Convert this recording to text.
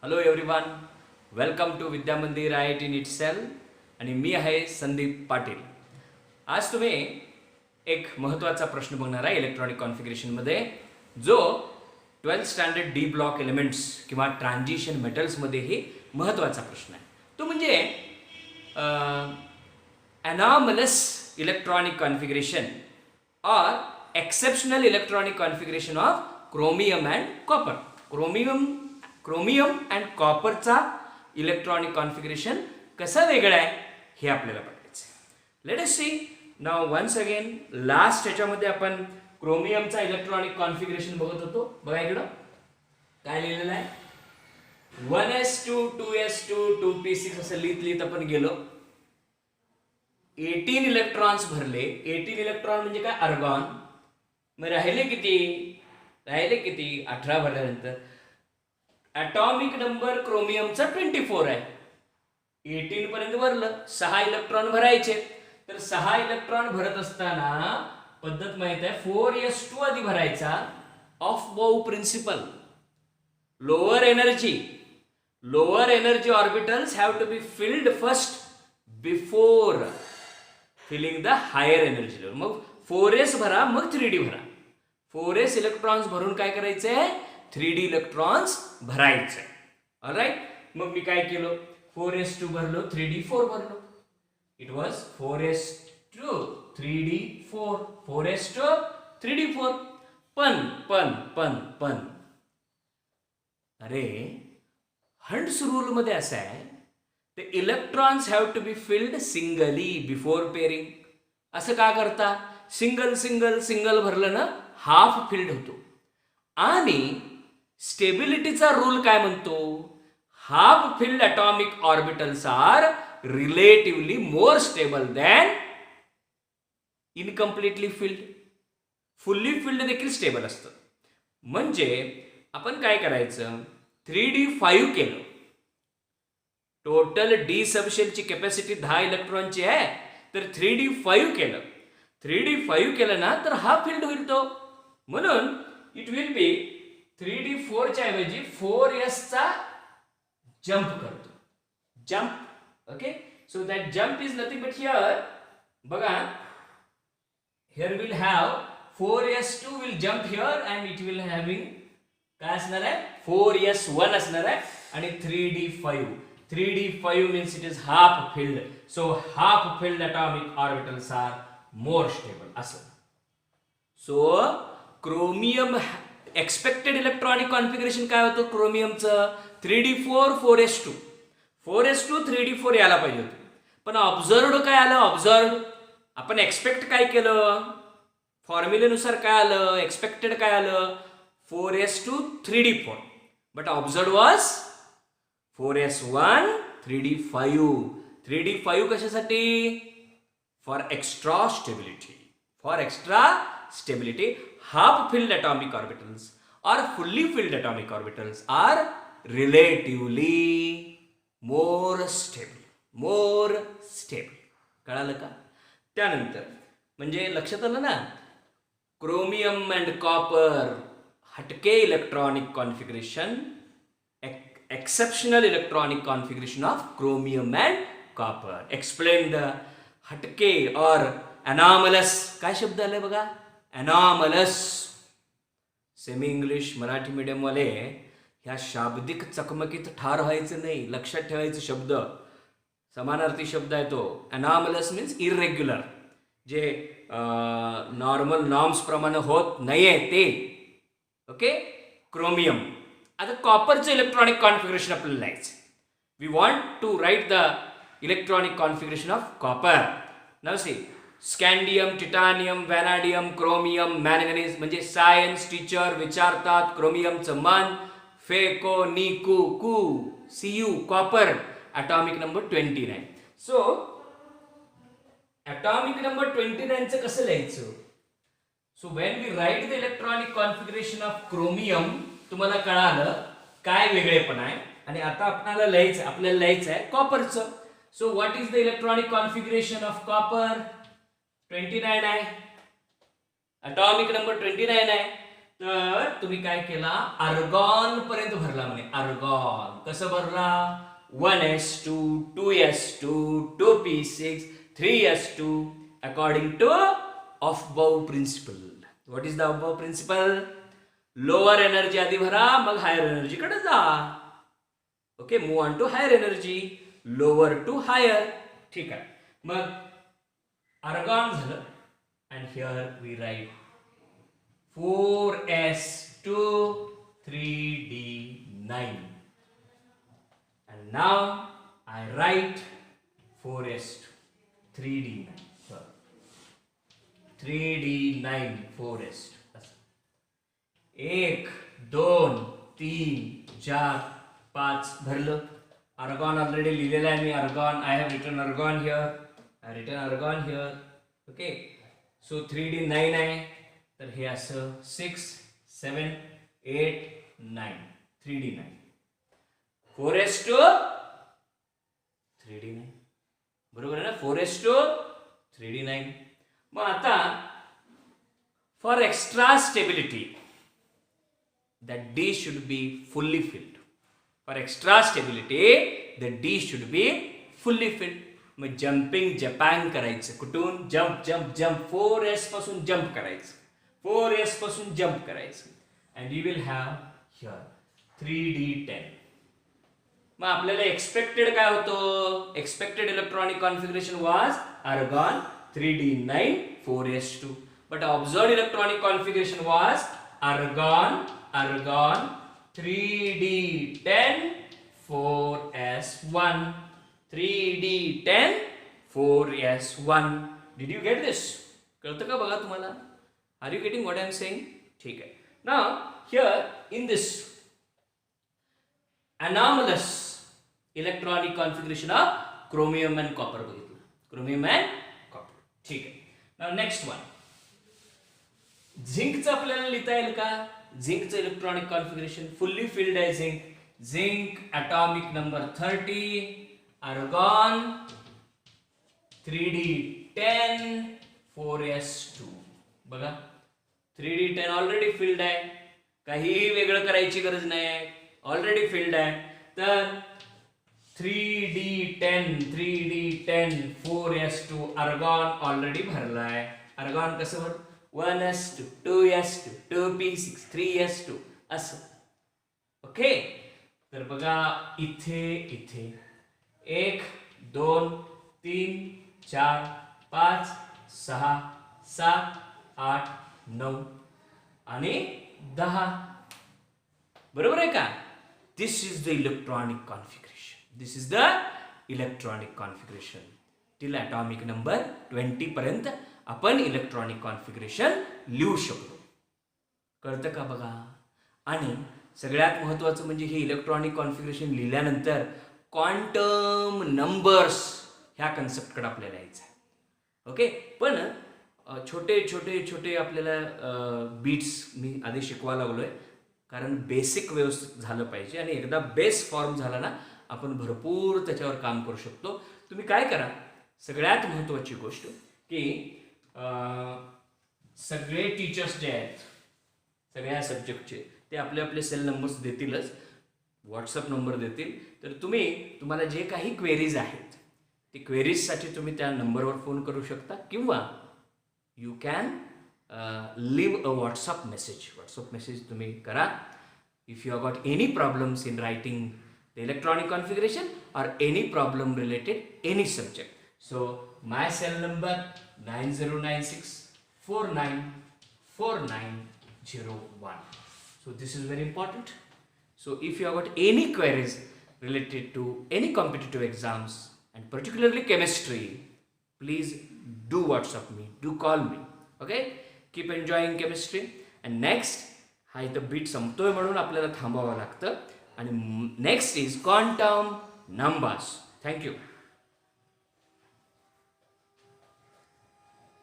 Hello everyone, welcome to Vidya Mandir I I T NEET cell आणि मी आहे संदीप पाटील. आज तुम्ही एक महत्त्वाचा प्रश्न बघणार आहे इलेक्ट्रॉनिक कॉन्फिगरेशनमध्ये, जो 12th standard D block elements किंवा ट्रान्झिशन मेटल्समध्येही महत्त्वाचा प्रश्न आहे. तो म्हणजे anomalous electronic configuration or exceptional electronic configuration of chromium and copper. Chromium and कॉपरचा इलेक्ट्रॉनिक कॉन्फिगरेशन कसं वेगळं आहे हे आपल्याला बघायचं आहे. Let us see now once again. Last ह्याच्यामध्ये आपण क्रोमियमचा इलेक्ट्रॉनिक कॉन्फिगरेशन बघत होतो. बघा इकडं काय लिहिलेलं आहे, 1s2 2s2 2p6 असं लिहित आपण गेलो. 18 इलेक्ट्रॉन्स भरले. 18 इलेक्ट्रॉन म्हणजे काय, अर्गॉन. मग राहिले किती 18 भरल्यानंतर ॲटॉमिक नंबर क्रोमियमचा 24 आहे. 18 पर्यंत भरलं, 6 इलेक्ट्रॉन भरायचे. तर 6 इलेक्ट्रॉन भरत असताना पद्धत माहित आहे, 4s2 आधी भरायचा. Aufbau principle. Lower energy orbitals have to be filled first before filling the higher energy level. मग 4s भरा, मग 3d भरा. 4s इलेक्ट्रॉन्स भरून काय करायचंय, 3d इलेक्ट्रॉन्स भरायचे. ऑलराईट. मग मी काय केलं, 4s2 भरलो, 3d4 भरलो. It was 4s2 3d4 4s2 3d4. पण अरे हंट्स रूल मध्ये असं आहे, the electrons have to be filled singly before pairing. असं का करता, सिंगल भरलं ना हाफ फिल्ड होतो. आणि स्टेबिलिटीचा रूल काय म्हणतो, half filled atomic orbitals are relatively more stable than incompletely filled. Fully filled देखील स्टेबल असतं. म्हणजे आपण काय करायचं, 3d5 केलं. टोटल डी सबशेलची कॅपॅसिटी 10 इलेक्ट्रॉनची आहे, तर 3d5 केलं. 3d5 केलं ना तर हा फिल्ड होईल तो. म्हणून इट विल बी 3d4 च्या ऐवजी 4s चा जंप करतो. Jump. Okay. So that jump is nothing but here. बघा, here will have 4s2 will jump here and it will having काय असणार आहे, 4s1 असणार आहे. आणि 3d5 means it is half filled. So half filled atomic orbitals are more stable. असं. So chromium expected electronic configuration काय होतं क्रोमियमचं, 3d4 4s2 3d4 यायला पाहिजे होतं. पण ऑब्झर्व्ड काय आलं, ऑब्झर्व्ड. आपण एक्सपेक्ट काय केलं, फॉर्म्युलेनुसार काय आलं, एक्सपेक्टेड काय आलं, 4s2 3d4. But ऑब्झर्व्ड was 4s1 3d5. 3d5 कशासाठी, for extra stability. Half filled atomic orbitals or fully filled atomic orbitals are relatively more stable. कळालं का. त्यानंतर म्हणजे लक्षात आलं ना, क्रोमियम अँड कॉपर हटके electronic configuration, exceptional electronic configuration of chromium and copper. Explain the हटके or anomalous. काय शब्द आले बघा, anomalous. Semi English Marathi medium वाले ह्या शाब्दिक चकमकीत ठार व्हायचं नाही, लक्षात ठेवायचं. शब्द समानार्थी शब्द आहे तो. anomalous मीन्स इरेग्युलर, जे नॉर्मल नॉर्म्स प्रमाणे होत नाहीये ते. ओके. क्रोमियम. आता कॉपरचं इलेक्ट्रॉनिक कॉन्फिगरेशन आपल्याला लिहायचं. We want to write the electronic configuration of copper. नाव सी, scandium, titanium, vanadium, chromium, manganese. म्हणजे सायन्स टीचर विचारतात क्रोमियमचं मन, फेको निकू कू सीयू copper. Atomic number 29. So atomic number 29चं कसं लिहायचं. So when we write the electronic configuration of chromium, तुम्हाला कळालं काय वेगळेपण आहे. आणि आता आपल्याला लिहायचं आहे कॉपरचं. So what is the electronic configuration of copper, 29 आहे. ॲटॉमिक नंबर 29 आहे. तर तुम्ही काय केला, आर्गॉन पर्यंत भरला म्हणे. आर्गॉन कसं भरला, 1s2 2s2 2p6 3s2 according to aufbau principle. What is the aufbau principle? Lower energy आधी भरा, मग हायर एनर्जी कडे जा. Okay, move on to higher energy, lower to higher. ठीक आहे, मग आर्गॉन झालं. And here we write 4s2 3d9. And now I write 4s2 3d9. Sorry. 3d9 4s2. 1 2 3 4 5 भरलं. आर्गॉन ऑलरेडी लिहिलेलं आहे मी. Argon, I have written argon here. I written argon here. Okay, so 3d9 आहे, तर हे असं 6 7 8 9 3d9 4s2 3d9. बरोबर आहे ना, 4s2 3d9. मग आता for extra stability that D should be fully filled. For extra stability, the D should be fully filled. मग जम्पिंग जपांग करायचं. कुठून? Jump jump jump. 4s पासून जम्प करायचं. 4s पासून जम्प करायचं. And you will have here 3d10. मग आपल्याला expected काय होतं? Expected electronic configuration was argon 3d9 4s2. But observed electronic configuration was argon 3d10 4s1. 3d10 4s1. Did you get this? कळतं का बघा तुम्हाला? Are you getting what I am saying? ठीक आहे. Now here in this anomalous electronic configuration of chromium and copper बघितलं. chromium and copper. ठीक आहे. Now next one. झिंकचं आपल्याला लिहिता येईल का? झिंकचं इलेक्ट्रॉनिक कॉन्फिगरेशन फुल्ली फिल्ड आहे. Zinc atomic number 30, argon 3d10 4s2. बघा 3d10 ऑलरेडी फिल्ड आहे, काहीही वेगळं करायची गरज नाही, ऑलरेडी फिल्ड आहे. तर 3d10 4s2 आर्गॉन ऑलरेडी भरला आहे. आर्गॉन कसं भर? 1s2 2s2 2p6 3s2 असं. ओके, तर बघा इथे 1 2 3 4 5 6 7 8 9 आणि 10. बरोबर आहे का? This is the electronic configuration. This is the electronic configuration till atomic number 20 पर्यंत आपण इलेक्ट्रॉनिक कॉन्फिगरेशन लिहू शकतो. कळतं का बघा? आणि सगळ्यात महत्त्वाचं म्हणजे हे इलेक्ट्रॉनिक कॉन्फिगरेशन लिहिल्यानंतर क्वांटम नंबर्स ह्या कन्सेप्टकडे आपल्याला यायचं आहे. ओके, पण छोटे छोटे छोटे आपल्याला बीट्स मी आधी शिकवायला लागलो आहे, कारण बेसिक व्यवस्थित झालं पाहिजे. आणि एकदा बेस फॉर्म झाला ना, आपण भरपूर त्याच्यावर काम करू शकतो. तुम्ही काय करा, सगळ्यात महत्त्वाची गोष्ट की सगळे टीचर्स जे आहेत सगळ्या सब्जेक्टचे, ते आपले आपले सेल नंबर्स देतीलच, व्हॉट्सअप नंबर देतील. तर तुम्हाला जे काही क्वेरीज आहेत ते क्वेरीजसाठी तुम्ही त्या नंबरवर फोन करू शकता, किंवा you can leave a WhatsApp message तुम्ही करा. If you have got any problems in writing the electronic configuration or any problem related any subject. So my cell number 9096494901. So this is very important. So if you have got any queries related to any competitive exams and particularly chemistry, please do WhatsApp me, do call me. Okay, keep enjoying chemistry. And next, हा इथं bit संपतोय म्हणून आपल्याला थांबावं लागतं. आणि next is quantum numbers. Thank you.